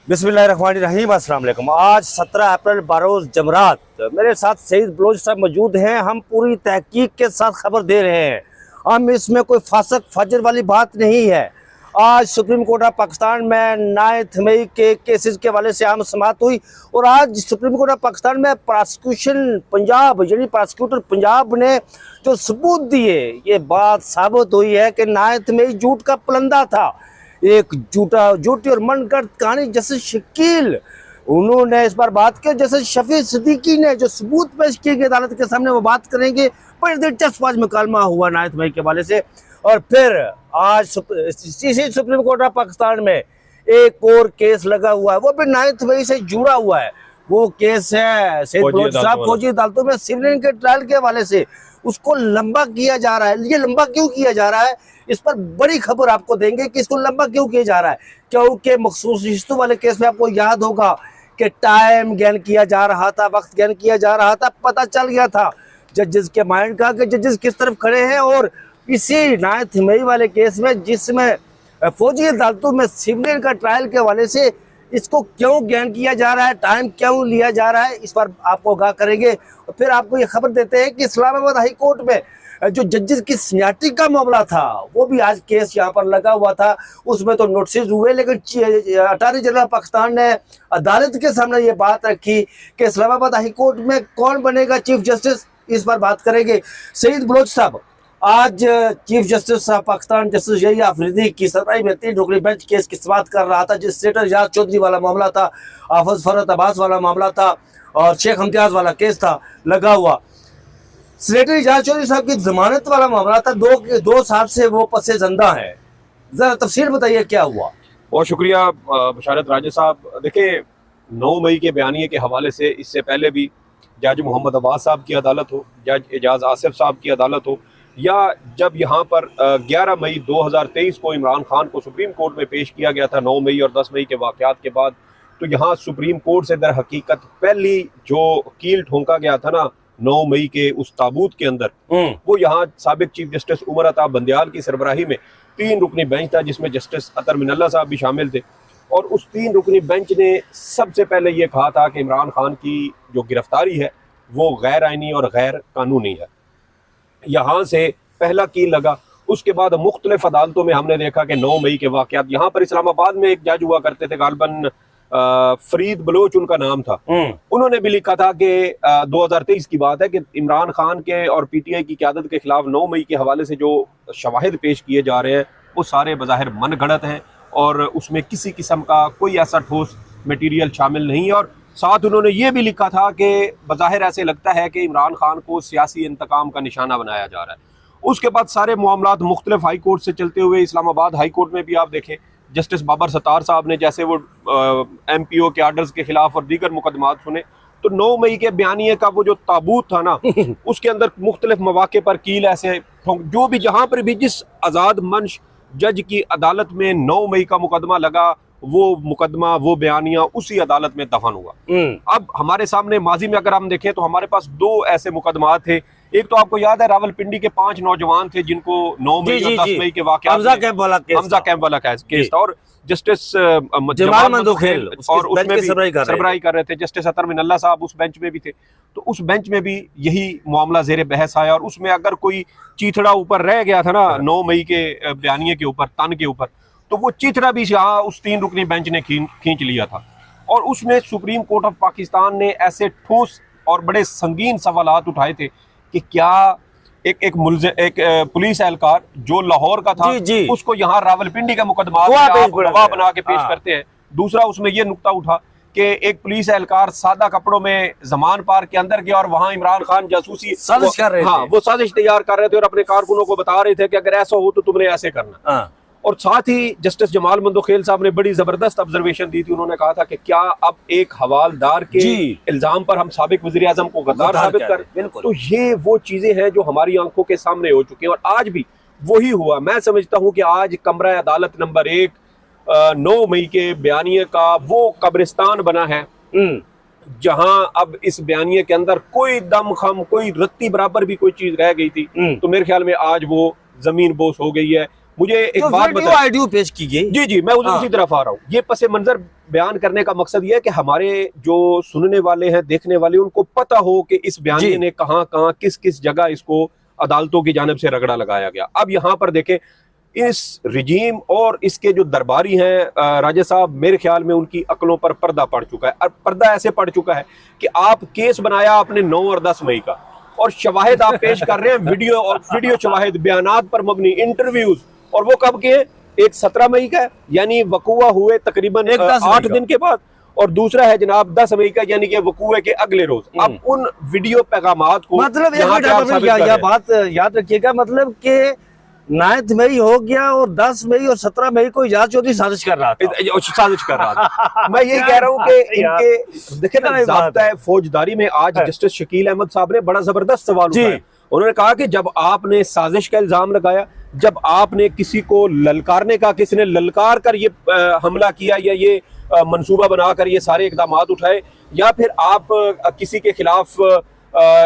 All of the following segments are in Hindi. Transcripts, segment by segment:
बिस्मिल्लाहिर्रहमानिर्रहीम। अस्सलाम वालेकुम। आज 17 अप्रैल बरोज़ जमरात, मेरे साथ सईद बलोच साहब मौजूद हैं। हम पूरी तहकीक के साथ खबर दे रहे हैं। हम इसमें कोई फासक फजर वाली बात नहीं है। आज सुप्रीम कोर्ट ऑफ पाकिस्तान में 9 मई के केसेस के हवाले से आम समाअत हुई और आज सुप्रीम कोर्ट ऑफ पाकिस्तान में प्रोसिक्यूशन पंजाब यानी प्रोसिक्यूटर पंजाब ने जो सबूत दिए, ये बात साबित हुई है कि 9 मई झूठ का पलंदा था। एक झूठी और मनगढ़ंत कहानी। जैसे शकील उन्होंने इस बार बात की, जैसे शफी सिद्दीकी ने जो सबूत पेश किए गए अदालत के सामने वो बात करेंगे। बड़ी दिलचस्प आज मुकालमा हुआ 9 मई के हवाले से। और फिर आज सुप्रीम कोर्ट ऑफ पाकिस्तान में एक और केस लगा हुआ है, वो भी 9 मई से जुड़ा हुआ है। वो केस है सईद बलोच साहब फौजी अदालतों में सिविलियन के ट्रायल के हवाले से। उसको लंबा किया जा रहा है। ये लंबा क्यों किया जा रहा है, इस पर बड़ी खबर आपको देंगे कि इसको लंबा क्यों किया जा रहा है। क्योंकि मखसूस रिश्तों वाले केस में आपको याद होगा कि टाइम गेन किया जा रहा था, वक्त गेन किया जा रहा था। पता चल गया था जजेस के माइंड का कि जजेस किस तरफ खड़े हैं। और इसी 9 मई वाले केस में, जिसमें फौजी अदालतों में सिविलियन का ट्रायल के हवाले से, इसको क्यों गेन किया जा रहा है, टाइम क्यों लिया जा रहा है, इस पर आपको आगाह करेंगे। और फिर आपको ये खबर देते हैं कि इस्लामाबाद हाई कोर्ट में जो जजेस की सीनियरिटी का मामला था, वो भी आज केस यहाँ पर लगा हुआ था। उसमें तो नोटिस हुए, लेकिन अटॉर्नी जनरल पाकिस्तान ने अदालत के सामने ये बात रखी कि इस्लामाबाद हाई कोर्ट में कौन बनेगा चीफ जस्टिस, इस पर बात करेंगे। सईद बलोच साहब, आज चीफ जस्टिस पाकिस्तान जस्टिस यही आफरीदी की सरबराही में 3 रुकनी बेंच केस की समाअत कर रहा था। जिस सेटर इजाज चौधरी वाला मामला था, हाफिज फरहत अब्बास वाला मामला था और शेख इम्तियाज वाला केस था लगा हुआ। सेनेटर इजाज चौधरी साहब की जमानत वाला मामला था। 2 साल से वो पसे जिंदा है। जरा तफसील बताइए क्या हुआ। बहुत शुक्रिया बशारत राजा साहब। देखिए, 9 मई के बयानिए के हवाले से इससे पहले भी जज मोहम्मद अब्बास साहब की अदालत हो, जज एजाज आसिफ साहब की अदालत हो, या जब यहाँ पर 11 मई 2023 को इमरान खान को सुप्रीम कोर्ट में पेश किया गया था 9 मई और 10 मई के वाक़यात के बाद, तो यहाँ सुप्रीम कोर्ट से दर हकीकत पहली जो कील ठोंका गया था ना 9 मई के उस ताबूत के अंदर, वो यहाँ साबिक चीफ जस्टिस उमर अता बंदियाल की सरबराही में 3 रुकनी बेंच था, जिसमें जस्टिस अतर मिनल्ला साहब भी शामिल थे। और उस 3 रुकनी बेंच ने सबसे पहले ये कहा था कि इमरान खान की जो गिरफ्तारी है वो गैर आइनी और गैर कानूनी है। यहाँ से पहला कील लगा। उसके बाद मुख्तलिफ अदालतों में हमने देखा कि 9 मई के वाक़यात, यहाँ पर इस्लामाबाद में एक जज हुआ करते थे, गालबन फरीद बलोच उनका नाम था। उन्होंने भी लिखा था कि 2023 की बात है कि इमरान खान के और पीटीआई की क़यादत के खिलाफ 9 मई के हवाले से जो शवाहिद पेश किए जा रहे हैं वो सारे बज़ाहिर मनगढ़ंत हैं और उसमें किसी किस्म का कोई ऐसा ठोस मटीरियल शामिल नहीं है। और साथ उन्होंने ये भी लिखा था कि बज़ाहिर ऐसे लगता है कि इमरान खान को सियासी इंतकाम का निशाना बनाया जा रहा है। उसके बाद सारे मामलात मुख्तलिफ हाई कोर्ट से चलते हुए इस्लामाबाद हाई कोर्ट में भी आप देखें, जस्टिस बाबर सत्तार साहब ने जैसे वो MPO के आर्डर्स के खिलाफ और दीगर मुकदमात सुने, तो 9 मई के बयानिए का वो जो ताबूत था ना उसके अंदर मुख्तलिफ मौके पर कील ऐसे जो भी जहाँ पर भी जिस आज़ाद मंश जज की अदालत में 9 मई का मुकदमा लगा, वो मुकदमा वो बयानिया उसी अदालत में दफन हुआ। अब हमारे सामने माजी में अगर हम देखें तो हमारे पास 2 ऐसे मुकदमात थे। एक तो आपको याद है रावलपिंडी के 5 नौजवान थे जिनको 9 मई और 10 मई के वाक़यात हमजा कैंप वाला केस था और जस्टिस जमाल मंदोखेल और उसमें भी सरबराही कर रहे थे। जस्टिस अतर मिनल्ला साहब उस बेंच में भी थे। तो उस बेंच में भी यही मामला जेर बहस आया और उसमें अगर कोई चीथड़ा ऊपर रह गया था ना 9 मई के बयानिए के ऊपर, तन के ऊपर, तो वो चिथड़ा भी यहाँ उस 3 रुकनी बेंच ने खींच लिया था। और उसमें सुप्रीम कोर्ट ऑफ पाकिस्तान ने ऐसे ठोस और बड़े संगीन सवालात उठाए थे कि क्या एक पुलिस एहलकार जो लाहौर का था उसको यहाँ रावलपिंडी का मुकदमा गवाह बना के पेश करते हैं। दूसरा उसमें यह नुक्ता उठा कि एक पुलिस एहलकार सादा कपड़ों में जमान पार्क के अंदर गया और वहां इमरान खान जासूसी साजिश कर रहे थे। वो साजिश तैयार कर रहे थे और अपने कारकुनों को बता रहे थे कि अगर ऐसा हो तो तुमने ऐसे करना। और साथ ही जस्टिस जमाल मंदोखेल साहब ने बड़ी जबरदस्त ऑब्जर्वेशन दी थी। उन्होंने कहा था कि क्या अब एक हवालदार के इल्जाम पर हम साबिक वज़ीर आज़म को गद्दार साबित करें? तो ये वो चीजें हैं जो हमारी आंखों के सामने हो चुकी हैं और आज भी वही हुआ। मैं समझता हूँ कि आज कमरा अदालत नंबर 1 9 मई के बयानिए का वो कब्रिस्तान बना है जहां अब इस बयानिए के अंदर कोई दम खम, कोई रत्ती बराबर भी कोई चीज रह गई थी, तो मेरे ख्याल में आज वो जमीन बोस हो गई है। मुझे एक जो बात वीडियो बताएं। आइडियो पेश की गई। जी जी, मैं उसी तरफ आ रहा हूँ। ये पस मंजर बयान करने का मकसद ये है कि हमारे जो सुनने वाले हैं, देखने वाले, उनको पता हो कि इस बयानिए जी। ने कहाँ कहाँ किस किस जगह इसको अदालतों की जानिब से रगड़ा लगाया गया। अब यहाँ पर देखें, इस रिजीम और इसके जो दरबारी हैं राजा साहब, मेरे ख्याल में उनकी अकलों पर पर्दा पड़ चुका है। और पर्दा ऐसे पड़ चुका है कि आप केस बनाया आपने 9 और 10 मई का, और शवाहिद आप पेश कर रहे हैं वीडियो और वीडियो शवाहिद, बयानात पर मबनी इंटरव्यूज, और वो कब के हैं? एक 17 मई का है, यानी वकूआ हुए तकरीबन 8 दिन के बाद, और दूसरा है जनाब 10 मई का, यानी कि वकूए के अगले रोज। अब उन वीडियो पैगामात को मतलब यहाँ पे आप साबित कर रहे यह हैं। बात याद रखिएगा, मतलब कि 9 मई हो गया और 10 मई और 17 मई को इजाज चौधरी साजिश कर रहा था। साजिश कर रहा था। मैं यही कह रहा हूँ कि इनके देखिए ना, ज़ाब्ता है फौजदारी में आज जस्टिस शकील अहमद साहब ने बड़ा जबरदस्त सवाल उठाया। उन्होंने कहा कि जब आपने साजिश का इल्जाम लगाया, जब आपने किसी को ललकारने का, किसी ने ललकार कर ये हमला किया या ये मंसूबा बनाकर ये सारे इकदाम उठाए, या फिर आप किसी के खिलाफ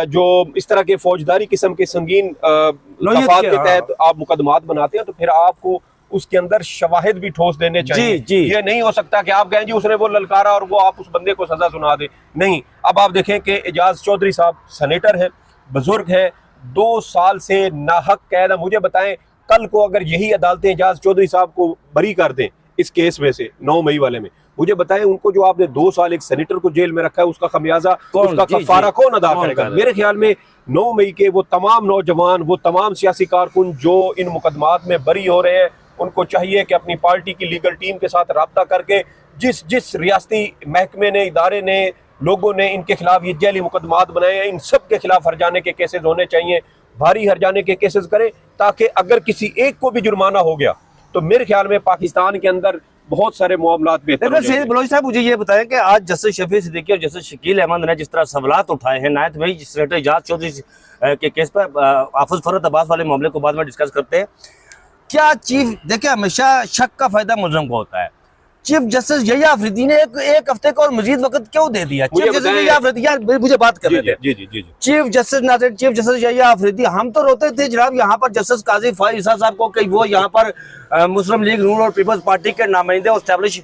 जो इस तरह के फौजदारी किस्म के संगीन दफात के तहत आप मुकदमात बनाते हैं, तो फिर आपको उसके अंदर शवाहिद भी ठोस देने चाहिए। जी, जी। ये नहीं हो सकता कि आप कहें जी उसने वो ललकारा और वो आप उस बंदे को सजा सुना दे। नहीं, अब आप देखें कि एजाज चौधरी साहब सेनेटर है, बुजुर्ग है, 2 साल से नाहक कैद है। मुझे बताएं, कल को अगर यही अदालतें एजाज चौधरी साहब को बरी कर दें इस केस में से 9 मई वाले में, मुझे बताएं उनको जो आपने 2 साल एक सेनेटर को जेल में रखा है, उसका खमियाजा, उसका कफारा कौन अदा करेगा? मेरे ख्याल में 9 मई के वो तमाम नौजवान, वो तमाम सियासी कारकुन जो इन मुकदमात में बरी हो रहे हैं, उनको चाहिए कि अपनी पार्टी की लीगल टीम के साथ राब्ता करके जिस जिस रियासती महकमे ने, इदारे ने, लोगों ने इनके खिलाफ ये जैली मुकदमात बनाए हैं, इन सब के खिलाफ हरजाने के केसेस होने चाहिए, भारी हरजाने के केसेस करें, ताकि अगर किसी एक को भी जुर्माना हो गया तो मेरे ख्याल में पाकिस्तान के अंदर बहुत सारे मामलात बेहतर हो जाएंगे। बलोच साहब, मुझे ये बताएं कि आज जस्टिस शफी सिद्दीकी और जस्टिस शकील अहमद ने जिस तरह सवालात उठाए हैं 9 मई सेनेटर एजाज चौधरी के केस पर, हाफिज फरहत अब्बास वाले मामले को बाद में डिस्कस करते हैं। क्या चीफ, देखिए हमेशा शक का फायदा मुजरम को होता है। चीफ जस्टिस यहिया अफरीदी ने एक हफ्ते का और मजीद वक्त क्यों दे दिया? चीफ जस्टिस यहिया अफरीदी, यार मुझे बात कर रहे थे। जी। चीफ जस्टिस नाज़रीन, चीफ जस्टिस यहिया अफरीदी, हम तो रोते थे जनाब यहाँ पर जस्टिस काजी फाइज ईसा साहब को कि वो यहाँ पर मुस्लिम लीग नून और पीपल्स पार्टी के नुमाइंदे, एस्टैब्लिश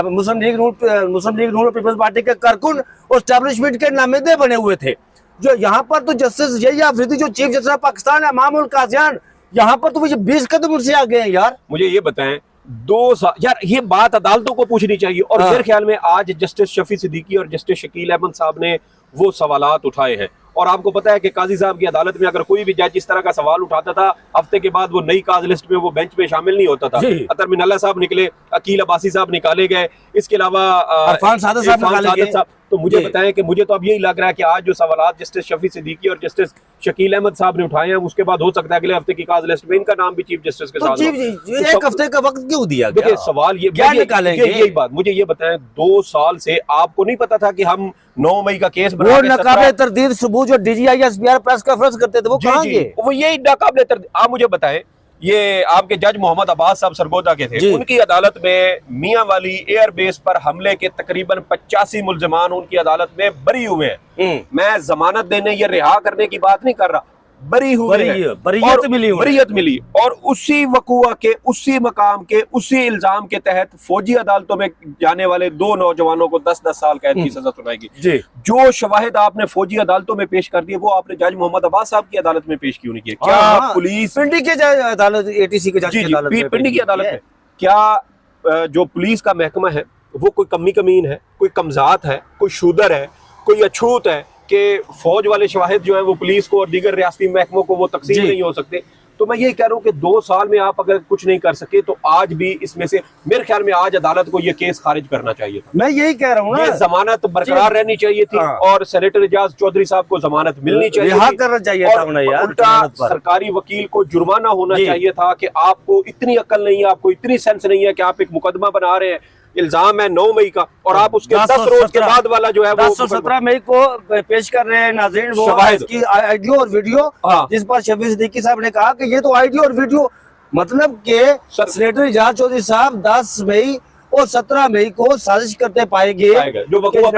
मुस्लिम लीग नून और पीपल्स पार्टी के कारकुन और एस्टैब्लिशमेंट के नुमाइंदे बने हुए थे। जो यहाँ पर तो जस्टिस यहिया अफरीदी जो चीफ जस्टिस पाकिस्तान है, इमामुल काज़ियान, यहाँ पर तो मुझे 20 कदम से आ गए हैं यार। मुझे ये बताएं, 2 साल, यार ये बात अदालतों को पूछनी चाहिए। और मेरे ख्याल में आज जस्टिस शफी सिद्दीकी और जस्टिस शकील अहमद साहब ने वो सवालात उठाए हैं। और आपको पता है कि काजी साहब की अदालत में अगर कोई भी जज इस तरह का सवाल उठाता था, हफ्ते के बाद वो नई काज लिस्ट में वो बेंच पे शामिल नहीं होता था। अतर मिनल्ला साहब निकले, अकील अब्बासी साहब निकाले गए, इसके अलावा इरफान सादत साहब। तो मुझे बताएं कि मुझे तो अब यही लग रहा है कि आज जो सवालात जस्टिस शफी सिद्दीकी और जस्टिस शकील अहमद साहब ने उठाए हैं, उसके बाद हो सकता है अगले हफ्ते की काज लिस्ट में इनका नाम भी चीफ जस्टिस के साथ। एक हफ्ते का वक्त क्यों दिया? देखिए सवाल ये क्या निकालेंगे? यही बात मुझे ये बताएं, 2 साल से आपको नहीं पता था कि हम 9 मई का केस वो नाकाबिले तरदीद सबूत जो डीजीआई एसपीआर प्रेस कॉन्फ्रेंस करते थे वो कहां गए? वो यही नाकाबिले तरदीद। आप मुझे बताएं, ये आपके जज मोहम्मद अब्बास साहब सरगोदा के थे, उनकी अदालत में मियां वाली एयरबेस पर हमले के तकरीबन 85 मुल्जिमान उनकी अदालत में बरी हुए हैं। मैं जमानत देने या रिहा करने की बात नहीं कर रहा, बरी हुए हैं, बरीयत मिली। और उसी वकूआ के, उसी मकाम के, उसी इल्जाम के तहत फौजी अदालतों में जाने वाले 2 नौजवानों को 10-10 साल कैद की सजा सुनाएगी। जो शवाहिद आपने फौजी अदालतों में पेश कर दिए, वो आपने जज मोहम्मद अब्बास साहब की अदालत में पेश क्यों नहीं किए? क्या पुलिस पिंडी के अदालत, एटीसी के जज की अदालत, पिंडी की अदालत में क्या जो पुलिस का महकमा है वो कोई कमी कमीन है, कोई कमजात है, कोई शूदर है, कोई अछूत है कि फौज वाले शवाहिद जो है वो पुलिस को और दीगर रियासती महकमों को वो तकसीम नहीं हो सकते? तो मैं यही कह रहा हूँ कि 2 साल में आप अगर कुछ नहीं कर सके तो आज भी इसमें से मेरे ख्याल में आज अदालत को ये केस खारिज करना चाहिए था। मैं यही कह रहा हूँ ना, जमानत बरकरार रहनी चाहिए थी और सेनेटर एजाज चौधरी साहब को जमानत मिलनी चाहिए, करना चाहिए था यार। उल्टा सरकारी वकील को जुर्माना होना चाहिए था कि आपको इतनी अकल नहीं है, आपको इतनी सेंस नहीं है कि आप एक मुकदमा बना रहे हैं, इल्जाम है 9 मई का और आप उसके 10 रोज के बाद वाला जो है वो 17 मई को पेश कर रहे हैं नाज़रीन वो की ऑडियो और वीडियो, जिस पर शफी सिद्दीकी साहब ने कहा कि ये तो ऑडियो और वीडियो, मतलब के सेनेटर एजाज चौधरी साहब 10 मई और 17 मई को साजिश करते पाए गए, जो वकूआ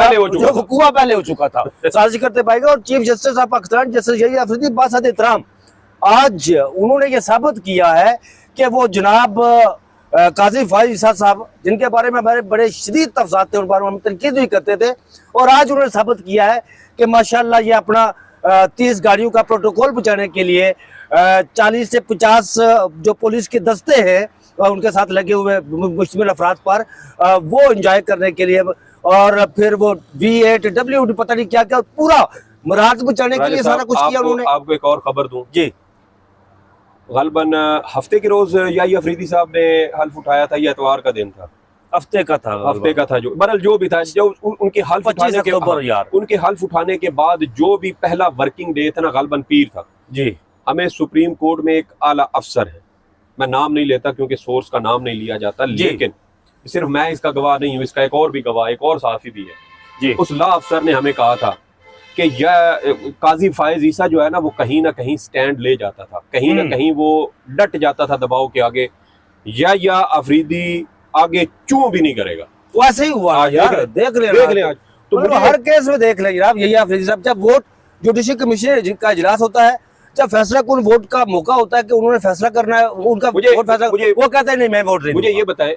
पहले हो चुका था, साजिश करते पाएगा। और chief justice of Pakistan justice Yahya Afridi बासत एहतराम आज उन्होंने ये साबित किया है कि वो जनाब काजी फाइज ईसा साहब, जिनके बारे में हमारे बड़े शदीद तफसात थे, उन बारे में हम तनकीद भी करते थे, और आज उन्होंने साबित किया है कि माशाल्लाह ये अपना 30 गाड़ियों का प्रोटोकॉल बचाने के लिए 40 से 50 जो पुलिस के दस्ते हैं उनके साथ लगे हुए मुश्तमिल अफराद पर वो एंजॉय करने के लिए, और फिर वो V8 W पता नहीं क्या क्या पूरा रात बचाने के लिए सारा कुछ किया उन्होंने। आपको एक और खबर दूं जी, गलबन हफ्ते के रोज याहिया अफरीदी साहब ने हल्फ उठाया था, ये इतवार का दिन था, हफ्ते का था जो बहरहाल जो भी था, जो उनके हल्फ उठाने के यार, उनके हल्फ उठाने के बाद जो भी पहला वर्किंग डे था ना, गलबन पीर था जी। हमें सुप्रीम कोर्ट में एक आला अफसर है, मैं नाम नहीं लेता क्योंकि सोर्स का नाम नहीं लिया जाता, लेकिन सिर्फ मैं इसका गवाह नहीं हूँ, इसका एक और भी गवाह, एक और साफी भी है जी। उस ला अफसर ने हमें कहा था कि यह काजी फायज ईसा जो है ना, वो कहीं ना कहीं स्टैंड ले जाता था, कहीं ना कहीं वो डट जाता था दबाव के आगे, या अफरीदी आगे चूं भी नहीं करेगा। वैसे ही हुआ यार, देख ले आज तो हर केस में देख ले जनाब, यही अफरीदी साहब, जब वोट जुडिशल कमीशन का इजलास होता है, जब फैसला कौन वोट का मौका होता है कि उन्होंने फैसला करना है, उनका वोट फैसला, वो कहते हैं नहीं मैं वोट नहीं। मुझे ये बताए,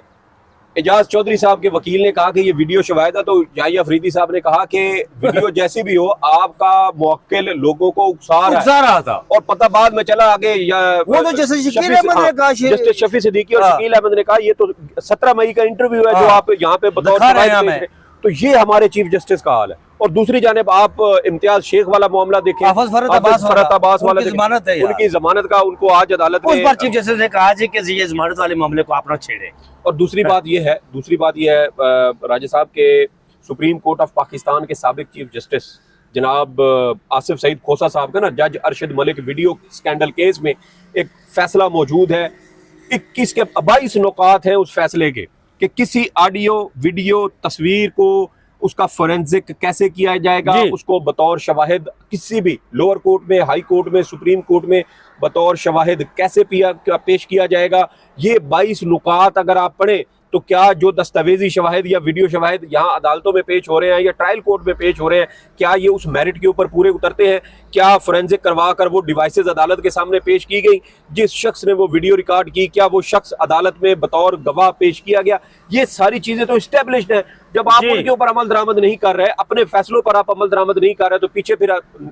एजाज चौधरी साहब के वकील ने कहा कि ये वीडियो शवाहिद है, तो याहिया अफरीदी साहब ने कहा कि वीडियो जैसी भी हो, आपका मुवक्किल लोगों को उकसा रहा था, और पता बाद में चला आगे, या वो तो जैसे शकील अहमद ने कहा, जस्टिस शफी सिद्दीकी और शकील अहमद ने कहा ये तो 17 मई का इंटरव्यू है जो आप यहाँ पे बतौर, तो ये हमारे चीफ जस्टिस का हाल है। और दूसरी जानिब आप इम्तियाज शेख वाला मामला देखें, फरत अब्बास वाला, उनकी जमानत का उनको आज अदालत में चीफ जस्टिस ने कहा कि ये जमानत वाले मामले को आप ना छेड़े। और दूसरी बात यह है राजा साहब के सुप्रीम कोर्ट ऑफ पाकिस्तान के साबिक चीफ जस्टिस जनाब आसिफ सईद खोसा साहब का ना, जज Arshad Malik video scandal case में एक फैसला मौजूद है, 21 के 22 नुकात हैं उस फैसले के, कि किसी ऑडियो वीडियो तस्वीर को उसका फोरेंसिक कैसे किया जाएगा, उसको बतौर शवाहिद किसी भी लोअर कोर्ट में, हाई कोर्ट में, सुप्रीम कोर्ट में बतौर शवाहिद कैसे पेश किया जाएगा। ये 22 नुकात अगर आप पढ़ें तो क्या जो दस्तावेजी शवाहिद या वीडियो शवाहिद यहाँ अदालतों में पेश हो रहे हैं या ट्रायल कोर्ट में पेश हो रहे हैं, क्या ये उस मेरिट के ऊपर पूरे उतरते हैं? क्या फोरेंसिक करवा कर वो डिवाइसेस अदालत के सामने पेश की गई? जिस शख्स ने वो वीडियो रिकॉर्ड की, क्या वो शख्स अदालत में बतौर गवाह पेश किया गया? ये सारी चीजें तो इस्टेब्लिश्ड है। जब आप उनके ऊपर अमल दरामद नहीं कर रहे, अपने फैसलों पर आप अमल दरामद नहीं कर रहे, तो पीछे फिर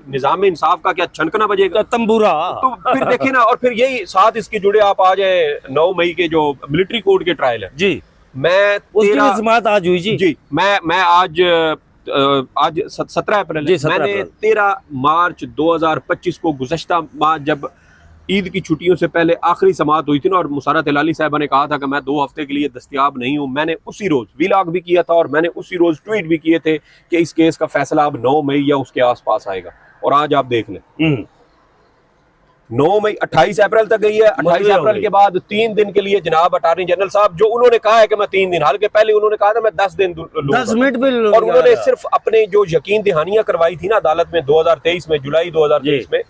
निजाम इंसाफ का क्या छनकना बजेगा, तंबूरा। तो फिर देखे ना, और फिर यही साथ इसके जुड़े आप आ जाए 9 मई के जो मिलिट्री कोर्ट के ट्रायल है जी, मैं जमात आज हुई जी, मैं आज 17 अप्रैल, मैंने 13 मार्च 2025 को गुज़श्ता माह जब ईद की छुट्टियों से पहले आखिरी समाअत हुई थी ना, और मुसारत अलाली साहबा ने कहा था कि मैं 2 हफ्ते के लिए दस्तयाब नहीं हूँ, मैंने उसी रोज व्लॉग भी किया था और मैंने उसी रोज ट्वीट भी किए थे कि इस केस का फैसला अब 9 मई या उसके आसपास आएगा। और आज आप देख लें 9 मई 28 अप्रैल तक गई है। 28 अप्रैल के बाद 3 दिन के लिए जनाब अटॉर्नी जनरल साहब, जो उन्होंने कहा है कि मैं 3 दिन, हालांकि पहले उन्होंने कहा था मैं 10 दिन 10 मिनट भी, और उन्होंने सिर्फ अपने जो यकीन दहानियां करवाई थी ना अदालत में 2023 में, जुलाई 2023 में,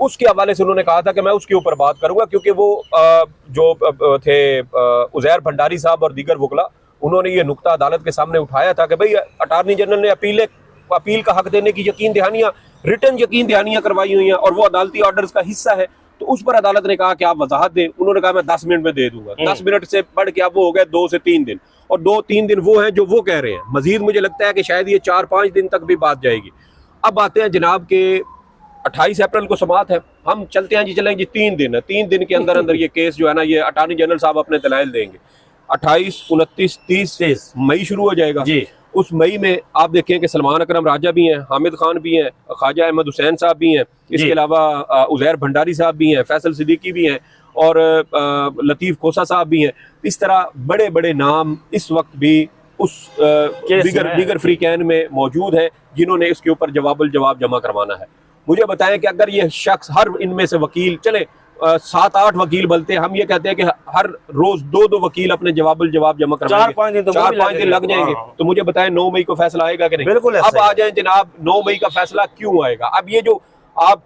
उसके हवाले से उन्होंने कहा था कि मैं उसके ऊपर बात करूंगा, क्योंकि वो जो थे उजैर भंडारी साहब और दीगर वकला, उन्होंने ये नुक्ता अदालत के सामने उठाया था कि भाई अटॉर्नी जनरल ने अपील का हक देने की यकीन दहानियां, रिटर्न यकीन दहानियां करवाई हुई हैं और वो अदालती ऑर्डर्स का हिस्सा है, तो उस पर अदालत ने कहा कि आप वजाहत दें। उन्होंने कहा मैं 10 मिनट में दे दूंगा। 10 मिनट से बढ़ के अब वो हो गए 2 से 3 दिन, और 2-3 दिन वो हैं जो वो कह रहे हैं। मजीद मुझे लगता है कि शायद ये 4-5 दिन तक भी बात जाएगी। अब आते हैं जनाब के 28 अप्रैल को समाअत है, हम चलते हैं जी, चलेंगे 3 दिन है, 3 दिन के अंदर अंदर ये केस जो है ना, ये अटॉर्नी जनरल साहब अपने दलाइल देंगे। 28, 29, 30 मई शुरू हो जाएगा जी। उस मई में आप देखें कि सलमान अकरम राजा भी हैं, हामिद खान भी हैं, ख्वाजा अहमद हुसैन साहब भी हैं, इसके अलावा उजैर भंडारी साहब भी हैं, फैसल सिद्दीकी भी हैं, और लतीफ़ खोसा साहब भी हैं। इस तरह बड़े बड़े नाम इस वक्त भी उस दीगर फ्री कैन में मौजूद हैं जिन्होंने इसके ऊपर जवाब जमा करवाना है। मुझे बताएं कि अगर ये शख्स, हर इनमें से वकील, चले 7-8 वकील बनते हैं, हम ये कहते हैं कि हर रोज 2-2 वकील अपने जवाब जमा करवाएंगे, 4-5 दिन लग जाएंगे, तो मुझे बताएं 9 मई को फैसला आएगा कि नहीं? बिल्कुल। अब आ जाए जनाब 9 मई का फैसला क्यों आएगा। अब ये जो आप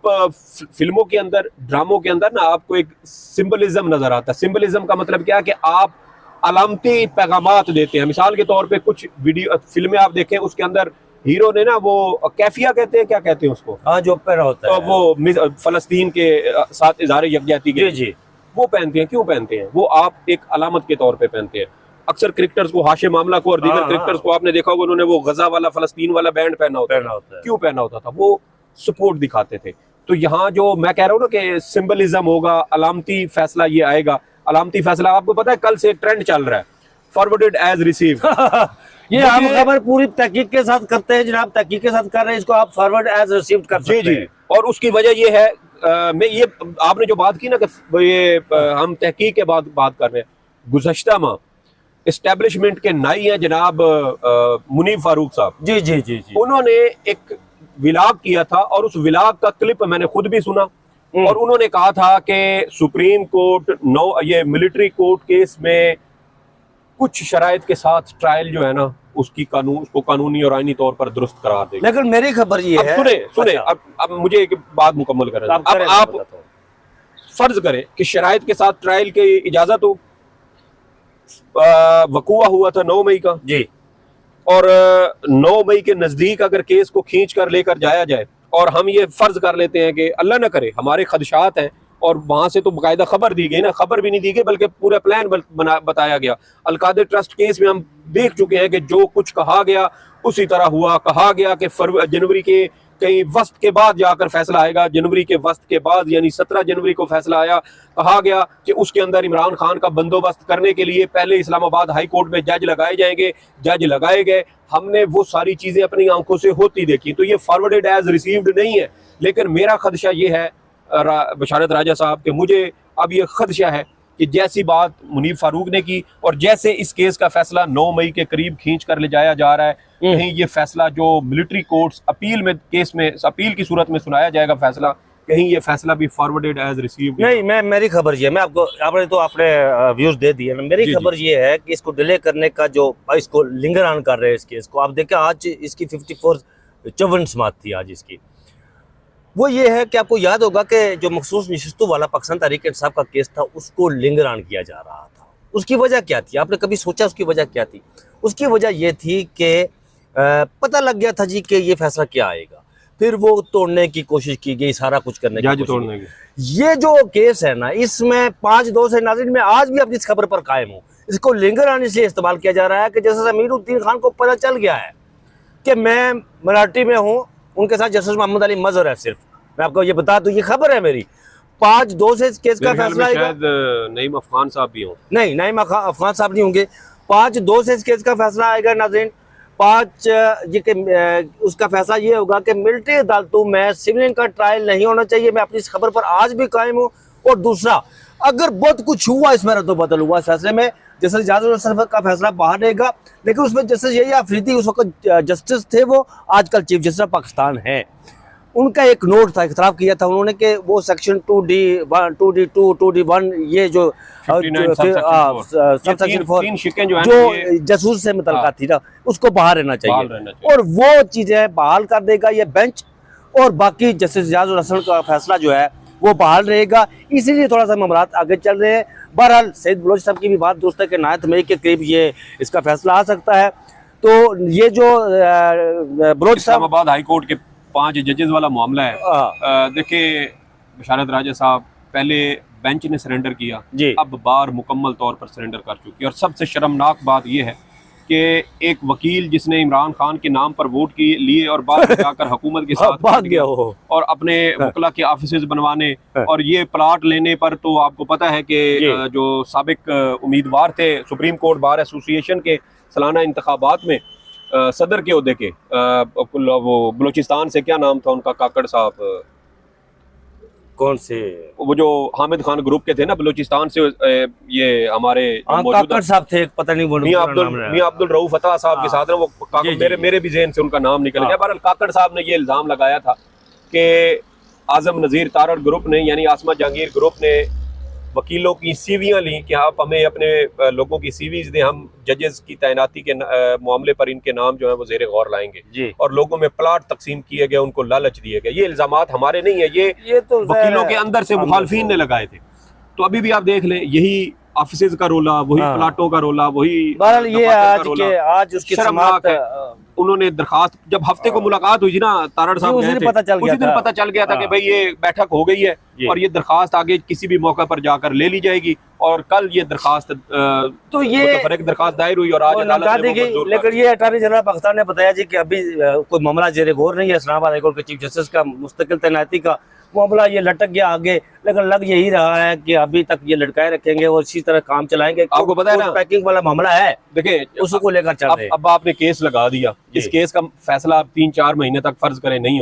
फिल्मों के अंदर, ड्रामों के अंदर ना, आपको एक सिंबलिज्म नजर आता है। सिंबलिज्म का मतलब क्या है कि आप अलामती पैगामात देते हैं। मिसाल के तौर पे कुछ वीडियो फिल्में आप देखें, उसके अंदर हीरो ने ना वो कैफिया कहते हैं, क्या कहते हैं उसको, हाँ, जो पहना होता है, वो फलस्तीन के साथ इज़हार यकजहती के, जी, वो पहनते हैं। क्यों पहनते हैं? वो आप एक अलामत के तौर पे पहनते हैं। अक्सर क्रिकेटर्स को, हाशिम आमला को और दीगर क्रिकेटर्स को आपने देखा होगा, उन्होंने वो गजा वाला, फलस्तीन वाला बैंड पहना होता है। क्यों पहना होता था? वो सपोर्ट दिखाते थे। तो यहाँ जो मैं कह रहा हूँ ना कि सिंबलिज्म होगा, अलामती फैसला ये आएगा। अलामती फैसला, आपको पता है कल से एक ट्रेंड चल रहा है, फॉरवर्डेड एज रिसीव्ड। ये हम खबर पूरी तहकीक के साथ करते हैं जनाब, तहकीक के साथ कर रहे हैं, इसको आप फॉरवर्ड एज रिसीव्ड कर सकते हैं। और उसकी वजह ये है, मैं ये आपने जो बात की ना कि ये हम तहकीक के बाद बात कर रहे हैं, गुज़श्ता माह एस्टेब्लिशमेंट के नाई हैं जनाब मुनीब फारूक साहब। जी जी जी जी। उन्होंने एक विलाग किया था और उस विलाग का क्लिप मैंने खुद भी सुना, और उन्होंने कहा था कि सुप्रीम कोर्ट ये मिलिट्री कोर्ट केस में कुछ शराइत के साथ ट्रायल जो है ना उसको कानूनी और आईनी तौर पर दुरुस्त करार देगा। लेकिन मेरी खबर ये है, सुने अच्छा। अब मुझे एक बात मुकम्मल करें। अब आप फर्ज करें कि शराइत के साथ ट्रायल की इजाजत हो, वकूआ हुआ था 9 मई का जी, और 9 मई के नजदीक अगर केस को खींच कर लेकर जाया जाए, और हम ये फर्ज कर लेते हैं कि अल्लाह न करे हमारे खदशात हैं, और वहां से तो बाकायदा खबर दी गई ना, खबर भी नहीं दी गई बल्कि पूरा प्लान बताया गया। अलकादर ट्रस्ट केस में हम देख चुके हैं कि जो कुछ कहा गया उसी तरह हुआ। कहा गया कि जनवरी के कहीं वस्त के बाद जाकर फैसला आएगा, जनवरी के वस्त के बाद यानी 17 जनवरी को फैसला आया। कहा गया कि उसके अंदर इमरान खान का बंदोबस्त करने के लिए पहले इस्लामाबाद हाई कोर्ट में जज लगाए जाएंगे, जज लगाए गए। हमने वो सारी चीजें अपनी आंखों से होती देखी। तो ये फॉरवर्डेड एज रिसीव्ड नहीं है, लेकिन मेरा खदशा ये है बशारत राजा साहब के, मुझे अब ये खदशा है कि जैसी बात मुनीब फारूक ने की और जैसे इस केस का फैसला 9 मई के करीब खींच कर ले जाया जा रहा है, कहीं ये फैसला जो मिलिट्री कोर्ट्स अपील में केस में अपील की सूरत में सुनाया जाएगा फैसला, कहीं ये फैसला भी फॉरवर्डेड एज रिसीव्ड नहीं। मेरी खबर ये है, मैं आपको आपने व्यूज दे दिए ना। मेरी खबर ये है कि इसको डिले करने का जो इसको लिंगर ऑन कर रहे हैं इस केस को, आप देखें आज इसकी 54 समात थी आज इसकी। वो ये है कि आपको याद होगा कि जो मखसूस नशिस्तों वाला पाकिस्तान तहरीक इंसाफ का केस था उसको लिंगर ऑन किया जा रहा था। उसकी वजह क्या थी? आपने कभी सोचा उसकी वजह क्या थी? उसकी वजह ये थी कि पता लग गया था जी कि ये फैसला क्या आएगा, फिर वो तोड़ने की कोशिश की गई, सारा कुछ करने की कोशिश की। ये जो केस है ना, इसमें 5-2 से नाज़रीन मैं आज भी अपनी इस खबर पर कायम हूँ। इसको लिंगर ऑन इसलिए इस्तेमाल किया जा रहा है कि जैसे अमीरुद्दीन खान को पता चल गया है कि मैं मिnority में हूँ, उनके साथ जस्टिस मोहम्मद अली मजहर है। सिर्फ मैं आपको ये बता दूं, ये खबर है मेरी। 5-2 से इस केस का फैसला आएगा। शायद नईम अफगान साहब भी हों। नहीं, नईम अफगान साहब नहीं होंगे। 5-2 से इस केस का फैसला आएगा नाज़रीन। 5 उसका फैसला ये होगा कि मिलिट्री अदालतों में सिविलियन का ट्रायल नहीं होना चाहिए। मैं अपनी इस खबर पर आज भी कायम हूँ। और दूसरा, अगर बहुत कुछ हुआ इसमें रद्द-बदल हुआ फैसले में, जैसे इजाज़त का फैसला बाहर रहेगा, लेकिन उसमें जस्टिस यही अफरीदी उस वक्त जस्टिस थे, वो आजकल चीफ जस्टिस पाकिस्तान है। उनका एक नोट था, इख्तलाफ किया था उन्होंने कि वो सेक्शन 2D1, 2D2, 2D1 ये जो सबसेक्शन 4 जो जासूस से मुतल्लिक़ थी ना, उसको बाहर रहना चाहिए। और वो चीज़ें बहाल कर देगा ये बेंच, और बाकी जस्टिस इजाज़ुल हसन का फैसला जो है वो बहाल रहेगा। इसीलिए थोड़ा सा मामलात आगे चल रहे हैं। बहरहाल सईद बलोच साहब की भी बात दुरुस्त है कि 9 मई के करीब ये इसका फैसला आ सकता है। तो ये जो बलोच साहब इस्लामाबाद हाई कोर्ट के 5 जजेस वाला मामला है, देखिए बशारत राजा साहब, पहले बेंच ने सरेंडर किया, अब बार मुकम्मल तौर पर सरेंडर कर चुकी है। और सबसे शर्मनाक बात यह है कि एक वकील जिसने इमरान खान के नाम पर वोट लिए और बाद में जाकर हुकूमत के साथ भाग गया हो और अपने वकला के ऑफिसेज बनवाने और ये प्लाट लेने पर, तो आपको पता है कि जो साबिक उम्मीदवार थे सुप्रीम कोर्ट बार एसोसिएशन के सालाना इंतखाबात में सदर के ओहदे के, वो बलूचिस्तान से, क्या नाम था उनका, काकड़ साहब, कौन से, वो जो हामिद खान ग्रुप के थे ना बलूचिस्तान से, ये हमारे काकड़ साहब थे, पता नहीं वो मियां अब्दुल रऊफ अता साहब के साथ, वो मेरे भी ज़हन से उनका नाम निकल गया। बहरहाल काकड़ साहब ने ये इल्ज़ाम लगाया था कि आजम नज़ीर तारड़ ग्रुप ने, यानी आसमा जहांगीर ग्रुप ने वकीलों की सीवियाँ ली कि आप हमें अपने लोगों की सीवीज दें, हम जजेस की तैनाती के मामले पर इनके नाम जो है वो ज़ेरे गौर लाएंगे। और लोगों में प्लाट तकसीम किए गए, उनको लालच दिए गए। ये इल्ज़ामात हमारे नहीं है, ये तो वकीलों के अंदर से मुखालफीन ने लगाए थे। तो अभी भी आप देख लें, यही ऑफिसेज का रोला, वही प्लाटों का रोला, वही ये आज उसकी समाअत उन्होंने दरखास्त, जब हफ्ते को मुलाकात हुई थी ना तारड़ साहब उसी गए दिन थे, पता चल उसी गया दिन था। पता चल गया था कि हाँ। भाई ये बैठक हो गई है जी। और ये दरखास्त आगे किसी भी मौके पर जाकर ले ली जाएगी। और कल ये दरखास्त तो ये मुतफरक दरखास्त दायर हुई और आज वो अदालत लौटा ने दी वो गई। मंजूर कर लेकिन दी। ये अटॉर्नी जनरल पाकिस्तान ने बताया जी कि अभी कोई मामला जेर गौर नहीं है। इस्लामाबाद हाईकोर्ट के चीफ जस्टिस का मुस्तकिल तैनाती का मामला ये लटक गया आगे, लेकिन लग यही रहा है कि अभी तक ये लटकाए रखेंगे और इसी तरह काम चलाएंगे। आपको पता है ना, पैकिंग वाला मामला है, देखिए उसको लेकर चल रहे हैं। अब आपने केस लगा दिया, इस जी। केस का फैसला आप 3-4 महीने तक फर्ज करें नहीं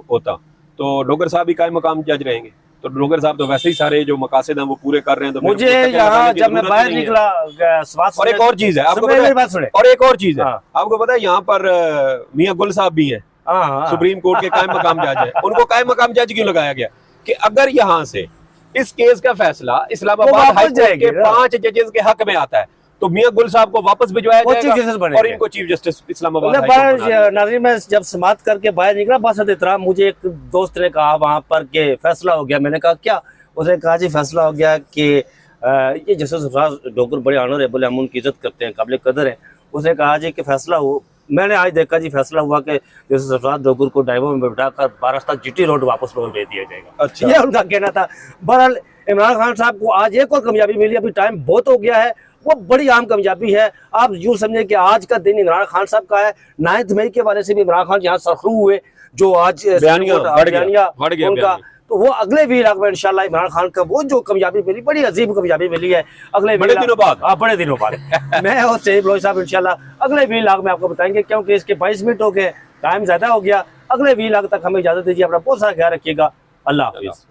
होता, तो डोगर साहब ही कायम मकाम जज रहेंगे। तो डोगर साहब तो वैसे ही सारे जो मकासद हैं वो पूरे कर रहे हैं। तो मुझे मेरे को यहाँ लगाने की जब मैं जरूरत बाहर नहीं है। निकला स्वास्थ्य, और एक और चीज है, आपको सुनिए पता मेरी है, बात सुने। और एक और चीज है, हाँ। आपको पता है यहाँ पर मियां गुल साहब भी हैं, हाँ हाँ। सुप्रीम कोर्ट के कायम मकाम जज हैं। उनको कायम मकाम जज क्यों लगाया गया कि अगर यहाँ से इस केस का फैसला वो इस्लामाबाद वापस हाई कोर्ट जाएगी के ना। 5 जजेस के हक में आता है तो मियां गुल साहब को वापस भिजवाया वो चीफ जस्टिस जाएगा बनेंगे। और इनको चीफ जस्टिस इस्लामाबाद मैं हाई कोर्ट बना दिया। बाहर नाज़रीन, मैं जब समाप्त करके बाहर निकला बासत एहतराम, मुझे एक दोस्त ने कहा वहाँ पर कि फैसला हो गया। मैंने कहा क्या? उसने कहा जी फैसला हो गया कि ये जस्टिस डोगर बड़े ऑनरेबल हैं, हम उनकी इज्जत करते हैं, काबिल कदर है। उसने कहा जी कि फैसला हो, मैंने आज देखा जी फैसला हुआ कि जस्टिस डोगर को ड्राइवर में बिठाकर बारास्ता जीटी रोड वापस रोड भेज दिया जाएगा। अच्छा। ये उनका कहना था। बहरहाल इमरान खान साहब को आज एक और कामयाबी मिली, अभी टाइम बहुत हो गया है, वो बड़ी अहम कामयाबी है। आप यूँ समझे कि आज का दिन इमरान खान साहब का है। 9 मई के वाले से भी इमरान खान यहाँ सरखरू हुए, जो आज बयानिया बढ़ गया उनका, बयानिया। तो वो अगले वीलाग में इंशाल्लाह इमरान खान का वो जो कामयाबी मिली, बड़ी अजीब कामयाबी मिली है, अगले बड़े दिनों बाद। हाँ, बड़े दिनों बाद मैं और सईद बलोच साहब इंशाल्लाह अगले वीलाग में आपको बताएंगे, क्योंकि इसके 22 मिनट हो गए, टाइम ज्यादा हो गया। अगले वीलाग तक हमें इजाजत दीजिए, अपना बहुत सारा ख्याल रखिएगा। अल्लाह हाफिज।